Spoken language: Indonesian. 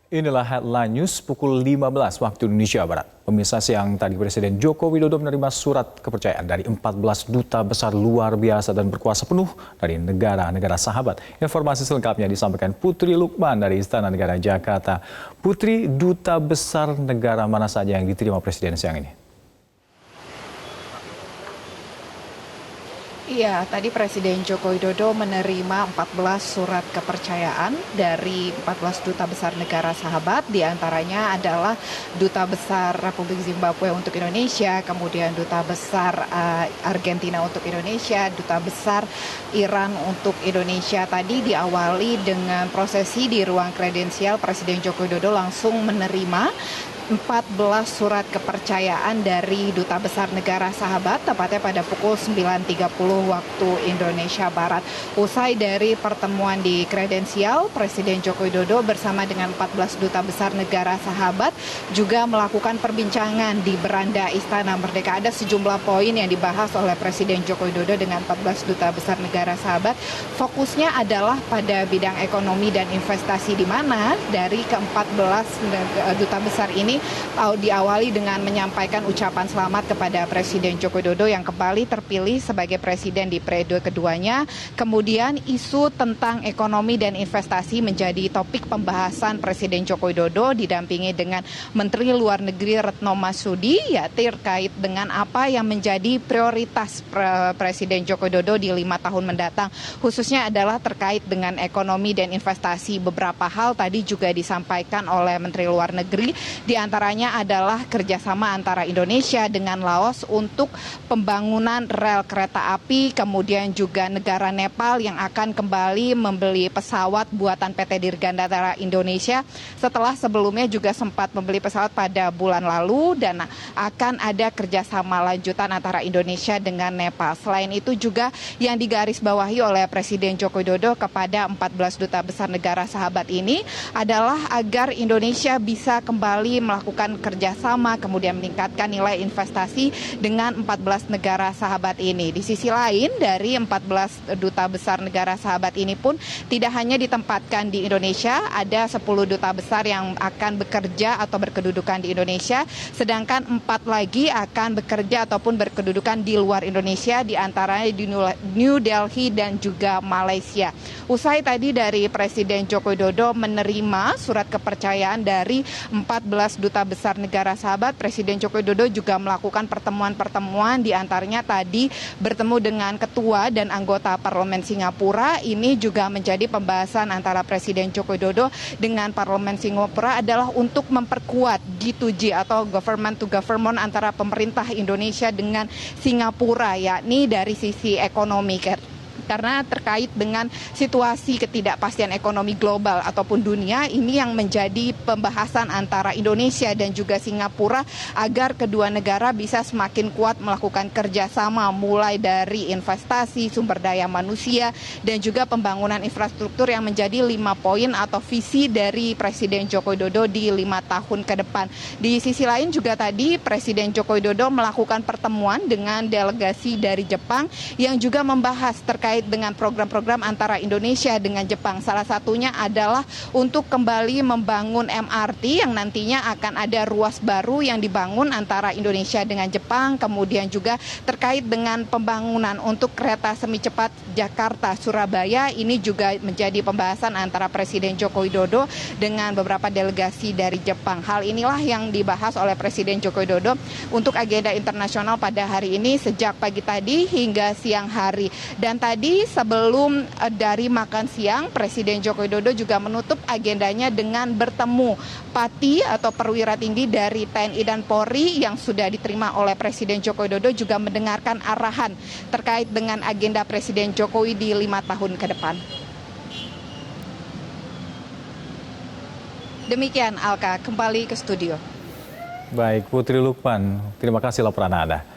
Inilah headline news pukul 15 waktu Indonesia Barat. Pemirsa, siang tadi Presiden Joko Widodo menerima surat kepercayaan dari 14 duta besar luar biasa dan berkuasa penuh dari negara-negara sahabat. Informasi selengkapnya disampaikan Putri Lukman dari Istana Negara Jakarta. Putri, duta besar negara mana saja yang diterima Presiden siang ini? Iya, tadi Presiden Joko Widodo menerima 14 surat kepercayaan dari 14 duta besar negara sahabat. Di antaranya adalah Duta Besar Republik Zimbabwe untuk Indonesia, kemudian Duta Besar Argentina untuk Indonesia, Duta Besar Iran untuk Indonesia. Tadi diawali dengan prosesi di ruang kredensial. Presiden Joko Widodo langsung menerima 14 surat kepercayaan dari Duta Besar Negara Sahabat, tepatnya pada pukul 9.30 waktu Indonesia Barat. Usai dari pertemuan di kredensial, Presiden Joko Widodo bersama dengan 14 Duta Besar Negara Sahabat juga melakukan perbincangan di beranda Istana Merdeka. Ada sejumlah poin yang dibahas oleh Presiden Joko Widodo dengan 14 Duta Besar Negara Sahabat. Fokusnya adalah pada bidang ekonomi dan investasi, di mana dari ke-14 Duta Besar ini diawali dengan menyampaikan ucapan selamat kepada Presiden Joko Widodo yang kembali terpilih sebagai presiden di periode keduanya. Kemudian isu tentang ekonomi dan investasi menjadi topik pembahasan Presiden Joko Widodo didampingi dengan Menteri Luar Negeri Retno Marsudi, ya, terkait dengan apa yang menjadi prioritas Presiden Joko Widodo di 5 tahun mendatang, khususnya adalah terkait dengan ekonomi dan investasi. Beberapa hal tadi juga disampaikan oleh Menteri Luar Negeri, di antaranya adalah kerjasama antara Indonesia dengan Laos untuk pembangunan rel kereta api, kemudian juga negara Nepal yang akan kembali membeli pesawat buatan PT Dirgantara Indonesia setelah sebelumnya juga sempat membeli pesawat pada bulan lalu, dan akan ada kerjasama lanjutan antara Indonesia dengan Nepal. Selain itu juga yang digarisbawahi oleh Presiden Joko Widodo kepada 14 duta besar negara sahabat ini adalah agar Indonesia bisa kembali melakukan kerjasama, kemudian meningkatkan nilai investasi dengan 14 negara sahabat ini. Di sisi lain, dari 14 duta besar negara sahabat ini pun tidak hanya ditempatkan di Indonesia, ada 10 duta besar yang akan bekerja atau berkedudukan di Indonesia, sedangkan 4 lagi akan bekerja ataupun berkedudukan di luar Indonesia, di antaranya di New Delhi dan juga Malaysia. Usai tadi dari Presiden Joko Widodo menerima surat kepercayaan dari 14 duta besar negara sahabat, Presiden Joko Widodo juga melakukan pertemuan-pertemuan, di antaranya tadi bertemu dengan ketua dan anggota parlemen Singapura. Ini juga menjadi pembahasan antara Presiden Joko Widodo dengan parlemen Singapura adalah untuk memperkuat G2G atau government to government antara pemerintah Indonesia dengan Singapura, yakni dari sisi ekonomi. Karena terkait dengan situasi ketidakpastian ekonomi global ataupun dunia, ini yang menjadi pembahasan antara Indonesia dan juga Singapura agar kedua negara bisa semakin kuat melakukan kerjasama, mulai dari investasi, sumber daya manusia, dan juga pembangunan infrastruktur yang menjadi 5 poin atau visi dari Presiden Joko Widodo di 5 tahun ke depan. Di sisi lain juga tadi Presiden Joko Widodo melakukan pertemuan dengan delegasi dari Jepang yang juga membahas terkait dengan program-program antara Indonesia dengan Jepang. Salah satunya adalah untuk kembali membangun MRT yang nantinya akan ada ruas baru yang dibangun antara Indonesia dengan Jepang, kemudian juga terkait dengan pembangunan untuk kereta semi cepat Jakarta-Surabaya. Ini juga menjadi pembahasan antara Presiden Joko Widodo dengan beberapa delegasi dari Jepang. Hal inilah yang dibahas oleh Presiden Joko Widodo untuk agenda internasional pada hari ini sejak pagi tadi hingga siang hari. Dan tadi sebelum dari makan siang, Presiden Joko Widodo juga menutup agendanya dengan bertemu Pati atau perwira tinggi dari TNI dan Polri yang sudah diterima oleh Presiden Joko Widodo, juga mendengarkan arahan terkait dengan agenda Presiden Jokowi di 5 tahun ke depan. Demikian, Alka, kembali ke studio. Baik, Putri Lukman, terima kasih laporan Anda.